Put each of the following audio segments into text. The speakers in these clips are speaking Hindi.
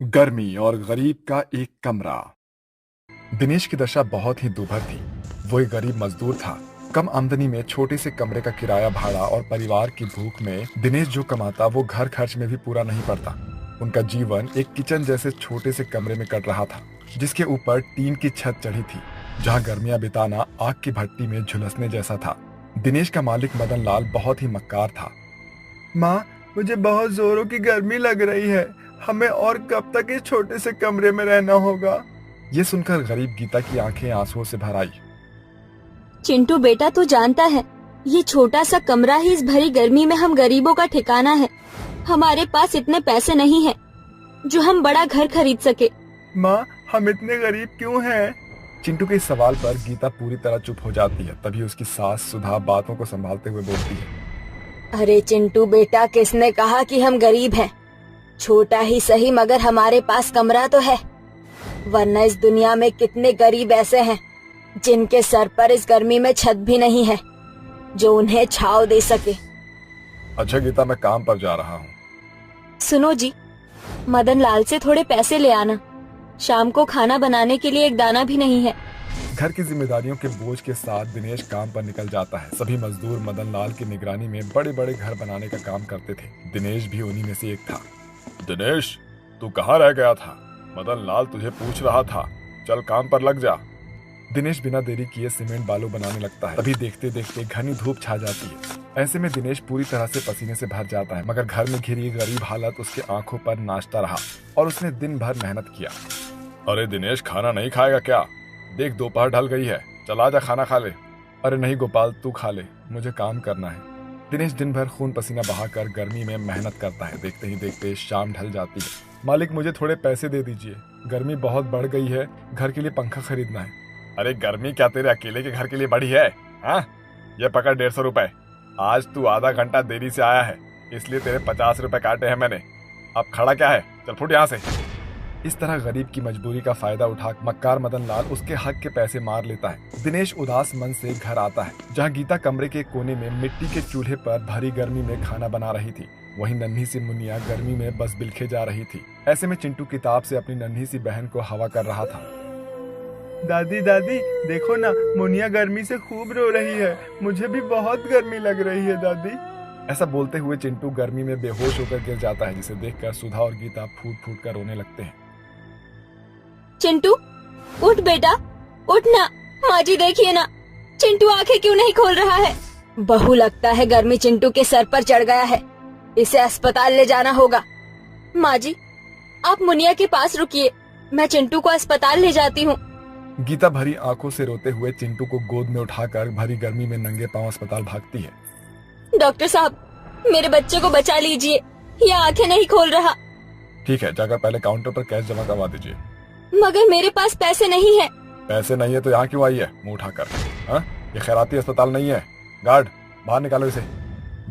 गर्मी और गरीब का एक कमरा। दिनेश की दशा बहुत ही दुभर थी। वो एक गरीब मजदूर था। कम आमदनी में छोटे से कमरे का किराया भाड़ा और परिवार की भूख में दिनेश जो कमाता वो घर खर्च में भी पूरा नहीं पड़ता। उनका जीवन एक किचन जैसे छोटे से कमरे में कट रहा था, जिसके ऊपर टीन की छत चढ़ी थी, जहाँ गर्मियां बिताना आग की भट्टी में झुलसने जैसा था। दिनेश का मालिक मदन लाल बहुत ही मक्कार था। माँ, मुझे बहुत जोरों की गर्मी लग रही है। हमें और कब तक इस छोटे से कमरे में रहना होगा? ये सुनकर गरीब गीता की आंखें आंसुओं से भर आई। चिंटू बेटा, तू जानता है ये छोटा सा कमरा ही इस भरी गर्मी में हम गरीबों का ठिकाना है। हमारे पास इतने पैसे नहीं हैं जो हम बड़ा घर खरीद सके। माँ, हम इतने गरीब क्यों हैं? चिंटू के इस सवाल पर गीता पूरी तरह चुप हो जाती है। तभी उसकी सास सुधा बातों को संभालते हुए बोलती है। अरे चिंटू बेटा, किसने कहा कि हम गरीब हैं? छोटा ही सही मगर हमारे पास कमरा तो है, वरना इस दुनिया में कितने गरीब ऐसे हैं जिनके सर पर इस गर्मी में छत भी नहीं है जो उन्हें छांव दे सके। अच्छा गीता, मैं काम पर जा रहा हूँ। सुनो जी, मदन लाल से थोड़े पैसे ले आना। शाम को खाना बनाने के लिए एक दाना भी नहीं है। घर की जिम्मेदारियों के बोझ के साथ दिनेश काम पर निकल जाता है। सभी मजदूर मदन लाल की निगरानी में बड़े बड़े घर बनाने का काम करते थे। दिनेश भी उन्हीं में से एक था। दिनेश, तू कहाँ रह गया था? मदन लाल तुझे पूछ रहा था, चल काम पर लग जा। दिनेश बिना देरी किए सीमेंट बालू बनाने लगता है। तभी देखते देखते घनी धूप छा जाती है। ऐसे में दिनेश पूरी तरह से पसीने से भर जाता है, मगर घर में घिरी गरीब हालत उसके आंखों पर नाचता रहा और उसने दिन भर मेहनत किया। अरे दिनेश, खाना नहीं खाएगा क्या? देख दोपहर ढल गई है, चल आजा खाना खा ले। अरे नहीं गोपाल, तू खा ले, मुझे काम करना है। दिनेश दिन भर खून पसीना बहाकर गर्मी में मेहनत करता है। देखते ही देखते शाम ढल जाती है। मालिक, मुझे थोड़े पैसे दे दीजिए, गर्मी बहुत बढ़ गई है, घर के लिए पंखा खरीदना है। अरे गर्मी क्या तेरे अकेले के घर के लिए बढ़ी है? हाँ, ये पकड़ 150 रुपए। आज तू आधा घंटा देरी से आया है, इसलिए तेरे 50 रुपए काटे हैं मैंने। अब खड़ा क्या है, चल फुट यहाँ से। इस तरह गरीब की मजबूरी का फायदा उठा मक्कार मदन लाल उसके हक के पैसे मार लेता है। दिनेश उदास मन से घर आता है, जहाँ गीता कमरे के कोने में मिट्टी के चूल्हे पर भरी गर्मी में खाना बना रही थी। वहीं नन्ही सी मुनिया गर्मी में बस बिलखे जा रही थी। ऐसे में चिंटू किताब से अपनी नन्ही सी बहन को हवा कर रहा था। दादी दादी, देखो ना, मुनिया गर्मी से खूब रो रही है। मुझे भी बहुत गर्मी लग रही है दादी। ऐसा बोलते हुए चिंटू गर्मी में बेहोश होकर गिर जाता है, जिसे देखकर सुधा और गीता फूट फूट कर रोने लगते हैं। चिंटू, उठ बेटा, उठ ना। माँ जी देखिए ना, चिंटू आंखें क्यों नहीं खोल रहा है? बहू, लगता है गर्मी चिंटू के सर पर चढ़ गया है, इसे अस्पताल ले जाना होगा। माँ जी, आप मुनिया के पास रुकिए, मैं चिंटू को अस्पताल ले जाती हूँ। गीता भरी आंखों से रोते हुए चिंटू को गोद में उठाकर भरी गर्मी में नंगे पांव अस्पताल भागती है। डॉक्टर साहब, मेरे बच्चे को बचा लीजिए, ये आंखें नहीं खोल रहा। ठीक है, जाकर पहले काउंटर पर कैश जमा करवा दीजिए। मगर मेरे पास पैसे नहीं है। पैसे नहीं है तो यहाँ क्यों आई है मुंह उठाकर? हाँ, ये खैराती अस्पताल नहीं है। गार्ड, बाहर निकालो इसे।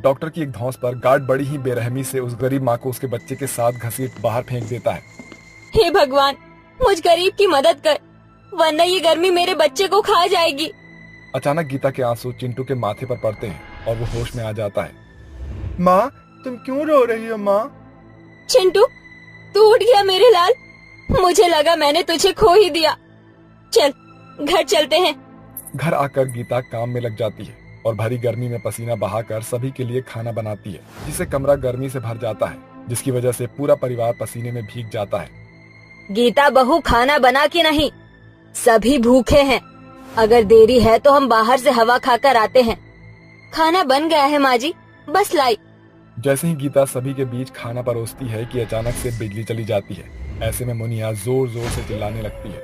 डॉक्टर की एक धौंस पर गार्ड बड़ी ही बेरहमी से उस गरीब माँ को उसके बच्चे के साथ घसीट बाहर फेंक देता है। हे भगवान, मुझ गरीब की मदद कर, वरना ये गर्मी मेरे बच्चे को खा जाएगी। अचानक गीता के आंसू चिंटू के माथे पर पड़ते हैं और वो होश में आ जाता है। माँ, तुम क्यों रो रही हो माँ? चिंटू, तू उठ गया मेरे लाल, मुझे लगा मैंने तुझे खो ही दिया। चल घर चलते हैं। घर आकर गीता काम में लग जाती है और भरी गर्मी में पसीना बहाकर सभी के लिए खाना बनाती है, जिससे कमरा गर्मी से भर जाता है, जिसकी वजह से पूरा परिवार पसीने में भीग जाता है। गीता बहू, खाना बना कि नहीं? सभी भूखे हैं, अगर देरी है तो हम बाहर से हवा खाकर आते हैं। खाना बन गया है माँ जी, बस लाई। जैसे ही गीता सभी के बीच खाना परोसती है कि अचानक से बिजली चली जाती है। ऐसे में मुनिया जोर जोर से चिल्लाने लगती है।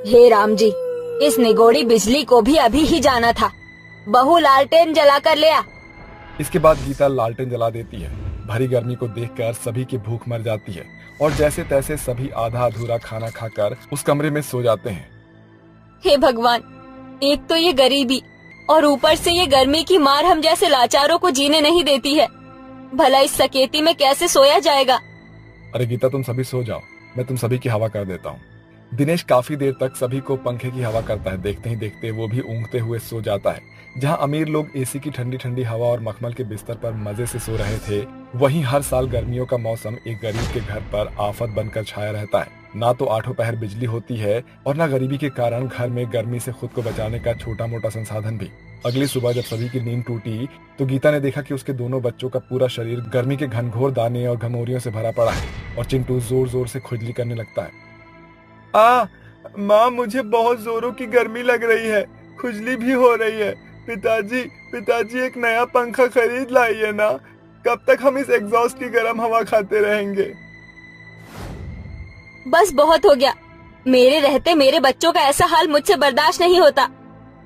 हे राम जी, इस निगोड़ी बिजली को भी अभी ही जाना था। बहू, लालटेन जलाकर ले आ। इसके बाद गीता लालटेन जला देती है। भरी गर्मी को देखकर सभी की भूख मर जाती है और जैसे तैसे सभी आधा अधूरा खाना खाकर उस कमरे में सो जाते हैं। हे भगवान, एक तो ये गरीबी और ऊपर से ये गर्मी की मार हम जैसे लाचारों को जीने नहीं देती है। भला इस सकेती में कैसे सोया जाएगा? अरे गीता, तुम सभी सो जाओ, मैं तुम सभी की हवा कर देता हूँ। दिनेश काफी देर तक सभी को पंखे की हवा करता है। देखते ही देखते वो भी ऊँघते हुए सो जाता है। जहाँ अमीर लोग एसी की ठंडी ठंडी हवा और मखमल के बिस्तर पर मजे से सो रहे थे, वहीं हर साल गर्मियों का मौसम एक गरीब के घर पर आफत बनकर छाया रहता है। ना तो आठों पहर बिजली होती है और ना गरीबी के कारण घर में गर्मी से खुद को बचाने का छोटा मोटा संसाधन भी। अगली सुबह जब सभी की नींद टूटी तो गीता ने देखा कि उसके दोनों बच्चों का पूरा शरीर गर्मी के घनघोर दाने और घमौरियों से भरा पड़ा है और चिंटू जोर जोर से खुजली करने लगता है। माँ, मुझे बहुत जोरों की गर्मी लग रही है, खुजली भी हो रही है। पिताजी एक नया पंखा खरीद लाइए ना। कब तक हम इस एग्जॉस्ट की गर्म हवा खाते रहेंगे? बस बहुत हो गया। मेरे रहते मेरे बच्चों का ऐसा हाल मुझसे बर्दाश्त नहीं होता।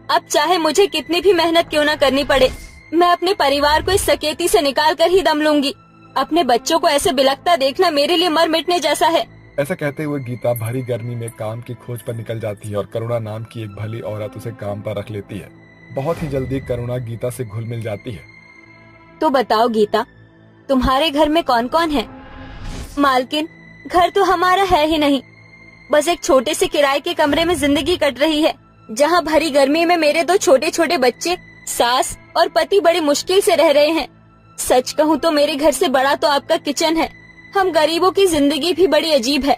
अब चाहे मुझे कितनी भी मेहनत क्यों ना करनी पड़े, मैं अपने परिवार को इस सकेती से निकाल कर ही दम लूंगी। अपने बच्चों को ऐसे बिलखता देखना मेरे लिए मर मिटने जैसा है। ऐसा कहते हुए गीता भरी गर्मी में काम की खोज पर निकल जाती है और करुणा नाम की एक भली औरत उसे काम पर रख लेती है। बहुत ही जल्दी करुणा गीता से घुल मिल जाती है। तो बताओ गीता, तुम्हारे घर में कौन कौन है? मालकिन, घर तो हमारा है ही नहीं, बस एक छोटे से किराए के कमरे में जिंदगी कट रही है, जहाँ भरी गर्मी में मेरे दो छोटे छोटे बच्चे, सास और पति बड़ी मुश्किल से रह रहे हैं। सच कहूँ तो मेरे घर से बड़ा तो आपका किचन है। हम गरीबों की जिंदगी भी बड़ी अजीब है।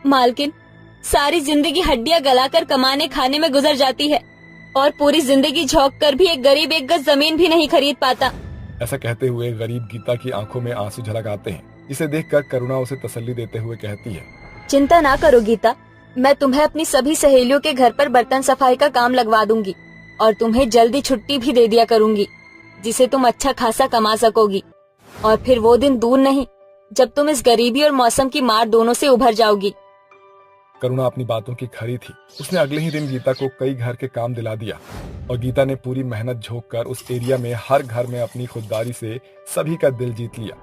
मालकिन, सारी जिंदगी हड्डियां गलाकर कमाने खाने में गुजर जाती है और पूरी जिंदगी झोंक कर भी एक गरीब एक गज जमीन भी नहीं खरीद पाता। ऐसा कहते हुए गरीब गीता की आंखों में आंसू झलक आते हैं। इसे देखकर करुणा उसे तसल्ली देते हुए कहती है, चिंता ना करो गीता, मैं तुम्हें अपनी सभी सहेलियों के घर पर बर्तन सफाई का काम लगवा दूंगी और तुम्हें जल्दी छुट्टी भी दे दिया करूंगी, जिसे तुम अच्छा खासा कमा सकोगी। और फिर वो दिन दूर नहीं जब तुम इस गरीबी और मौसम की मार दोनों से उभर जाओगी। करुणा अपनी बातों की खरी थी। उसने अगले ही दिन गीता को कई घर के काम दिला दिया और गीता ने पूरी मेहनत झोंक कर उस एरिया में हर घर में अपनी खुददारी से सभी का दिल जीत लिया।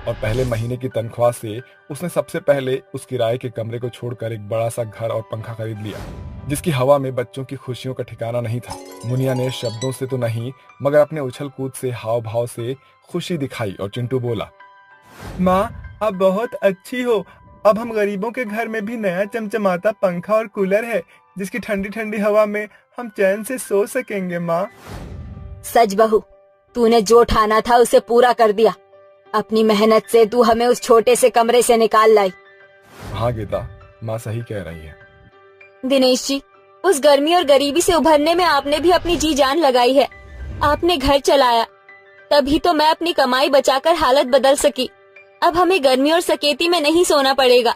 और पहले महीने की तनख्वाह से उसने सबसे पहले उस किराए के कमरे को छोड़कर एक बड़ा सा घर और पंखा खरीद लिया, जिसकी हवा में बच्चों की खुशियों का ठिकाना नहीं था। मुनिया ने शब्दों से तो नहीं मगर अपने उछल कूद से, हाव भाव से खुशी दिखाई और चिंटू बोला, माँ आप बहुत अच्छी हो। अब हम गरीबों के घर में भी नया चमचमाता पंखा और कूलर है, जिसकी ठंडी ठंडी हवा में हम चैन से सो सकेंगे। माँ, सच बहू, तूने जो ठाना था उसे पूरा कर दिया। अपनी मेहनत से तू हमें उस छोटे से कमरे से निकाल लाई। हाँ गीता, माँ सही कह रही है। दिनेश जी, उस गर्मी और गरीबी से उभरने में आपने भी अपनी जी जान लगाई है। आपने घर चलाया, तभी तो मैं अपनी कमाई बचाकर हालत बदल सकी। अब हमें गर्मी और सकेती में नहीं सोना पड़ेगा।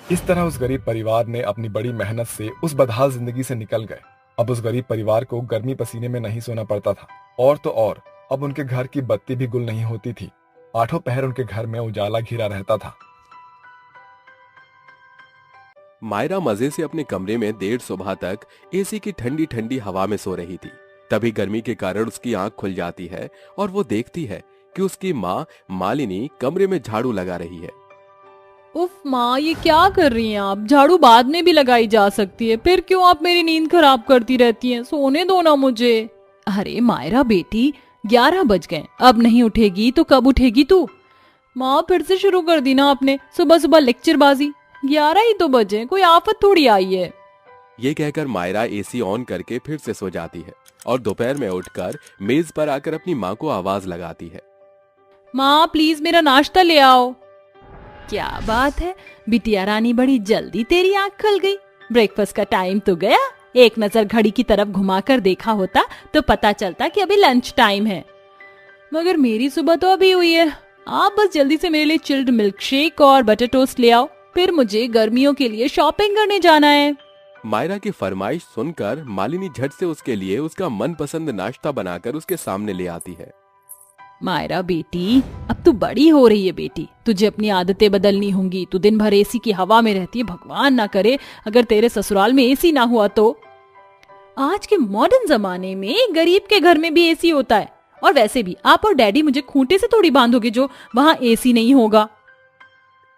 इस तरह उस गरीब परिवार ने अपनी बड़ी मेहनत से उस बदहाल जिंदगी से निकल गए। अब उस गरीब परिवार को गर्मी पसीने में नहीं सोना पड़ता था और तो और अब उनके घर की बत्ती भी गुल नहीं होती थी। आठों पहर उनके घर में उजाला घिरा रहता था। मायरा मजे से अपने कमरे में देर सुबह तक एसी की ठंडी ठंडी हवा में सो रही थी। तभी गर्मी के कारण उसकी आंख खुल जाती है और वो देखती है कि उसकी माँ मालिनी कमरे में झाड़ू लगा रही है। उफ माँ, ये क्या कर रही हैं आप? झाड़ू बाद में भी लगाई जा सकती है, फिर क्यों आप मेरी नींद खराब करती रहती हैं? सोने दो ना मुझे। अरे मायरा बेटी, 11 बज गए, अब नहीं उठेगी तो कब उठेगी तू? माँ फिर से शुरू कर दी ना आपने, सुबह सुबह लेक्चरबाजी। 11 ही तो बजे, कोई आफत थोड़ी आई है। ये कहकर मायरा एसी ऑन करके फिर से सो जाती है और दोपहर में उठकर मेज पर आकर अपनी माँ को आवाज लगाती है, माँ प्लीज मेरा नाश्ता ले आओ। क्या बात है बिटिया रानी, बड़ी जल्दी तेरी आंख खुल गई। ब्रेकफास्ट का टाइम तो गया। एक नजर घड़ी की तरफ घुमाकर देखा होता तो पता चलता कि अभी लंच टाइम है, मगर मेरी सुबह तो अभी हुई है। आप बस जल्दी से मेरे लिए चिल्ड मिल्क शेक और बटर टोस्ट ले आओ, फिर मुझे गर्मियों के लिए शॉपिंग करने जाना है। मायरा की फरमाइश सुनकर मालिनी झट से उसके लिए उसका मनपसंद नाश्ता बनाकर उसके सामने ले आती है। मायरा बेटी, अब तू बड़ी हो रही है बेटी, तुझे अपनी आदतें बदलनी होंगी। तू दिन भर एसी की हवा में रहती है, भगवान ना करे अगर तेरे ससुराल में एसी ना हुआ तो। आज के मॉडर्न जमाने में गरीब के घर में भी एसी होता है, और वैसे भी आप और डैडी मुझे खूंटे से थोड़ी बांधोगे जो वहाँ एसी नहीं होगा।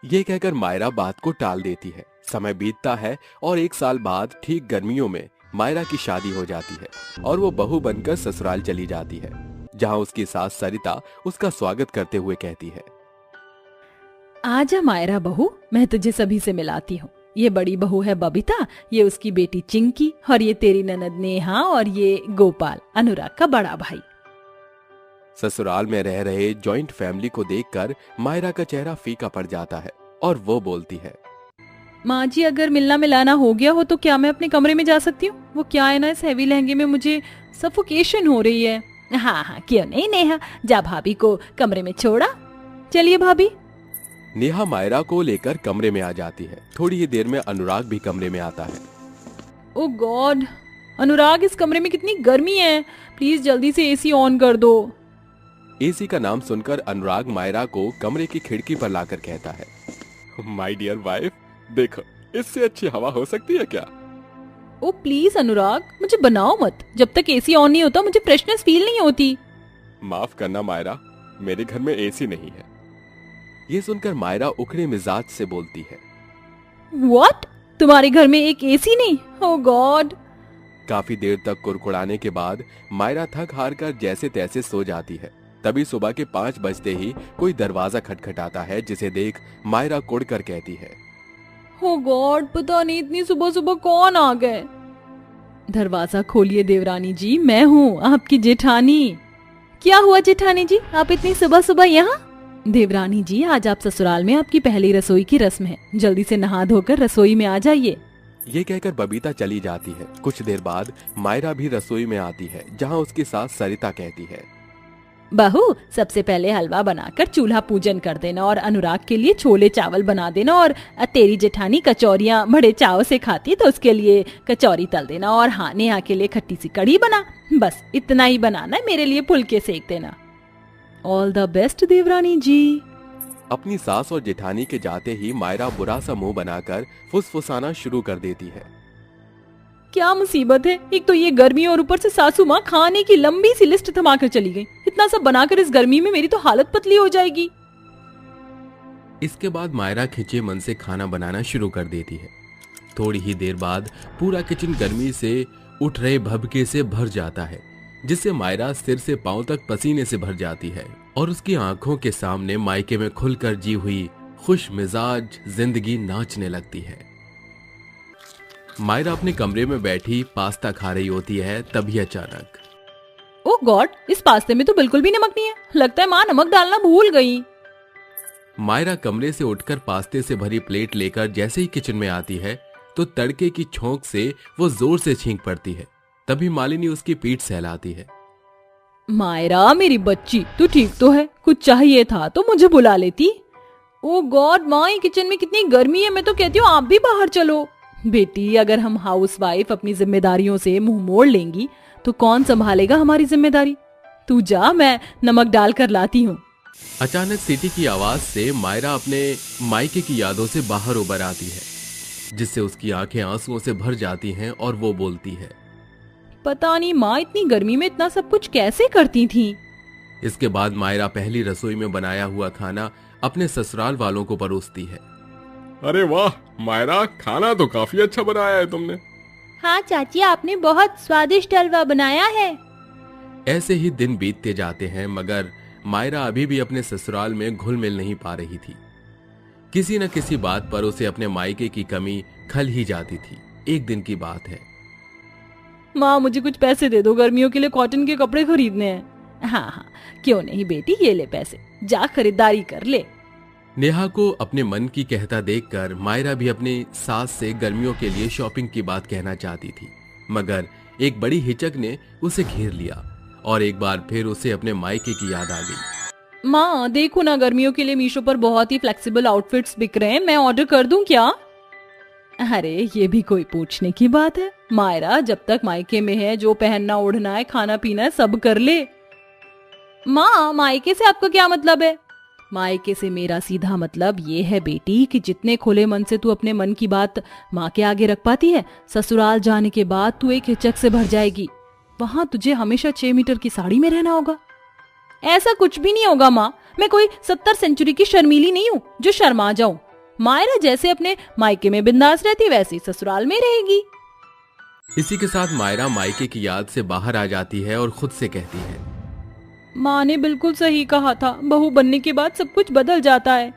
ये कहकर मायरा बात को टाल देती है। समय बीतता है और 1 साल बाद ठीक गर्मियों में मायरा की शादी हो जाती है और वो बहू बनकर ससुराल चली जाती है, जहाँ उसकी सास सरिता उसका स्वागत करते हुए कहती है, आजा मायरा बहू, मैं तुझे सभी से मिलाती हूँ। ये बड़ी बहू है बबीता, ये उसकी बेटी चिंकी, और ये तेरी ननद नेहा, और ये गोपाल, अनुराग का बड़ा भाई। ससुराल में रह रहे जॉइंट फैमिली को देखकर मायरा का चेहरा फीका पड़ जाता है और वो बोलती है, माँ जी अगर मिलना मिलाना हो गया हो तो क्या मैं अपने कमरे में जा सकती हूँ? वो क्या है ना, इस हैवी लहंगे में मुझे सफोकेशन हो रही है। हाँ हाँ क्यों नहीं नेहा, जा भाभी को कमरे में छोड़ा। चलिए भाभी। नेहा मायरा को लेकर कमरे में आ जाती है। थोड़ी ही देर में अनुराग भी कमरे में आता है। ओह गॉड अनुराग, इस कमरे में कितनी गर्मी है, प्लीज जल्दी से एसी ऑन कर दो। एसी का नाम सुनकर अनुराग मायरा को कमरे की खिड़की पर लाकर कहता है, माय डियर वाइफ, देखो इससे अच्छी हवा हो सकती है क्या? ओ प्लीज अनुराग, मुझे बनाओ मत, जब तक एसी ऑन नहीं होता मुझे फ्रेशनेस फील नहीं होती। माफ करना मायरा, मेरे घर में एसी नहीं है। ये सुनकर मायरा उखड़े मिजाज से बोलती है, व्हाट? तुम्हारे घर में एक एसी नहीं? ओह गॉड। काफी देर तक कुड़कुड़ाने के बाद मायरा थक हार कर जैसे तैसे सो जाती है। तभी सुबह के 5 बजते ही कोई दरवाजा खटखटाता है, जिसे देख मायरा कुड़ कर कहती है, ओह गॉड, पता नहीं इतनी सुबह सुबह कौन आ गए। दरवाजा खोलिए देवरानी जी, मैं हूँ आपकी जेठानी। क्या हुआ जेठानी जी, आप इतनी सुबह सुबह यहाँ? देवरानी जी आज आप ससुराल में आपकी पहली रसोई की रस्म है, जल्दी से नहा धोकर रसोई में आ जाइए। ये कहकर बबीता चली जाती है। कुछ देर बाद मायरा भी रसोई में आती है, जहाँ उसकी सास सरिता कहती है, बहू सबसे पहले हलवा बनाकर चूल्हा पूजन कर देना और अनुराग के लिए छोले चावल बना देना, और तेरी जेठानी कचौरियाँ बड़े चाव से खाती तो उसके लिए कचौरी तल देना, और हाँ नेहा के लिए खट्टी सी कढ़ी बना। बस इतना ही बनाना है, मेरे लिए फुलके सेक देना। ऑल द बेस्ट देवरानी जी। अपनी सास और जेठानी के जाते ही मायरा बुरा सा मुंह बनाकर फुसफुसाना शुरू कर देती है। क्या मुसीबत है, एक तो ये गर्मी और ऊपर से सासू माँ खाने की लंबी सी लिस्ट थमाकर चली गई। इतना सब बनाकर इस गर्मी में मेरी तो हालत पतली हो जाएगी। इसके बाद मायरा खिंचे मन से खाना बनाना शुरू कर देती है। थोड़ी ही देर बाद पूरा किचन गर्मी से उठ रहे भभके से भर जाता है, जिससे मायरा सिर से पांव तक पसीने से भर जाती है और उसकी आंखों के सामने मायके में खुलकर जी हुई खुश मिजाज जिंदगी नाचने लगती है। मायरा अपने कमरे में बैठी पास्ता खा रही होती है, तभी अचानक, ओह गॉड, इस पास्ते में तो बिल्कुल भी नमक नहीं है, लगता है माँ नमक डालना भूल गई। मायरा कमरे से उठकर पास्ते से भरी प्लेट लेकर जैसे ही किचन में आती है तो तड़के की छौंक से वो जोर से छींक पड़ती है। तभी मालिनी उसकी पीठ सहलाती है। मायरा मेरी बच्ची, तू ठीक तो है? कुछ चाहिए था तो मुझे बुला लेती। ओह गॉड माँ, किचन में कितनी गर्मी है, मैं तो कहती हूँ आप भी बाहर चलो। बेटी अगर हम हाउसवाइफ अपनी जिम्मेदारियों से मुंह मोड़ लेंगी तो कौन संभालेगा हमारी जिम्मेदारी? तू जा, मैं नमक डाल कर लाती हूँ। अचानक सीटी की आवाज से मायरा अपने मायके की यादों से बाहर उबर आती है, जिससे उसकी आंखें आंसुओं से भर जाती हैं और वो बोलती है, पता नहीं माँ इतनी गर्मी में इतना सब कुछ कैसे करती थी। इसके बाद मायरा पहली रसोई में बनाया हुआ खाना अपने ससुराल वालों को परोसती है। अरे वाह मायरा, खाना तो काफी अच्छा बनाया है तुमने। हाँ चाची, आपने बहुत स्वादिष्ट हलवा बनाया है। ऐसे ही दिन बीतते जाते हैं, मगर मायरा अभी भी अपने ससुराल में घुल मिल नहीं पा रही थी। किसी न किसी बात पर उसे अपने मायके की कमी खल ही जाती थी। एक दिन की बात है। माँ मुझे कुछ पैसे दे दो, गर्मियों के लिए कॉटन के कपड़े खरीदने हैं। हाँ हाँ क्यों नहीं बेटी, ये ले पैसे, जा खरीदारी कर ले। नेहा को अपने मन की कहता देखकर मायरा भी अपनी सास से गर्मियों के लिए शॉपिंग की बात कहना चाहती थी, मगर एक बड़ी हिचक ने उसे घेर लिया और एक बार फिर उसे अपने मायके की याद आ गई। माँ देखो ना, गर्मियों के लिए मीशो पर बहुत ही फ्लेक्सिबल आउटफिट्स बिक रहे हैं, मैं ऑर्डर कर दूं क्या? अरे ये भी कोई पूछने की बात है? मायरा जब तक मायके में है जो पहनना ओढ़ना है खाना पीना है सब कर ले। माँ मायके से आपका क्या मतलब है? मायके से मेरा सीधा मतलब ये है बेटी कि जितने खुले मन से तू अपने मन की बात माँ के आगे रख पाती है, ससुराल जाने के बाद तू एक हिचक से भर जाएगी। वहां तुझे हमेशा 6 मीटर की साड़ी में रहना होगा। ऐसा कुछ भी नहीं होगा माँ, मैं कोई 70 सेंचुरी की शर्मीली नहीं हूँ जो शर्मा जाऊं। मायरा जैसे अपने मायके में बिंदास रहती वैसे ही ससुराल में रहेगी। इसी के साथ मायरा मायके की याद से बाहर आ जाती है और खुद से कहती है, माँ ने बिल्कुल सही कहा था, बहू बनने के बाद सब कुछ बदल जाता है।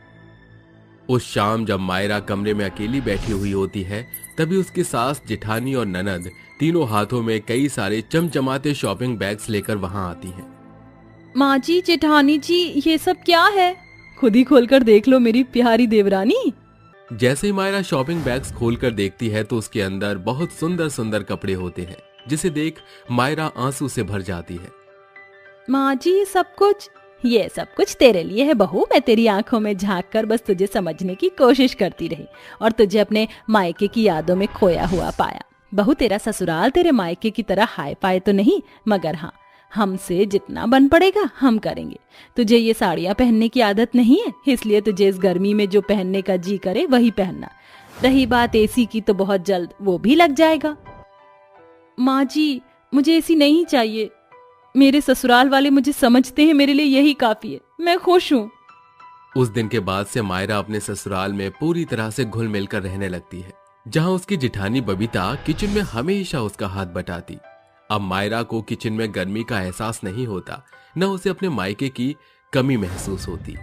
उस शाम जब मायरा कमरे में अकेली बैठी हुई होती है, तभी उसकी सास, जेठानी और ननद तीनों हाथों में कई सारे चमचमाते शॉपिंग बैग्स लेकर वहां आती हैं। माँ जी, जेठानी जी, ये सब क्या है? खुद ही खोलकर देख लो मेरी प्यारी देवरानी। जैसे ही मायरा शॉपिंग बैग्स खोलकर देखती है तो उसके अंदर बहुत सुंदर सुंदर कपड़े होते हैं, जिसे देख मायरा आंसू से भर जाती है। माँ जी, ये सब कुछ तेरे लिए है बहू। मैं तेरी आंखों में झांक कर बस तुझे समझने की कोशिश करती रही और तुझे अपने मायके की यादों में खोया हुआ पाया। बहू, तेरा ससुराल तेरे मायके की तरह हाई फाई तो नहीं, मगर हाँ, हमसे जितना बन पड़ेगा हम करेंगे। तुझे ये साड़ियाँ पहनने की आदत नहीं है, इसलिए तुझे इस गर्मी में जो पहनने का जी करे वही पहनना। रही बात एसी की, तो बहुत जल्द वो भी लग जाएगा। माँ जी, मुझे एसी नहीं चाहिए। मेरे ससुराल वाले मुझे समझते हैं, मेरे लिए यही काफी है। मैं खुश हूँ। उस दिन के बाद से मायरा अपने ससुराल में पूरी तरह से घुल मिल कर रहने लगती है, जहाँ उसकी जेठानी बबीता किचन में हमेशा उसका हाथ बटाती। अब मायरा को किचन में गर्मी का एहसास नहीं होता, न उसे अपने मायके की कमी महसूस होती।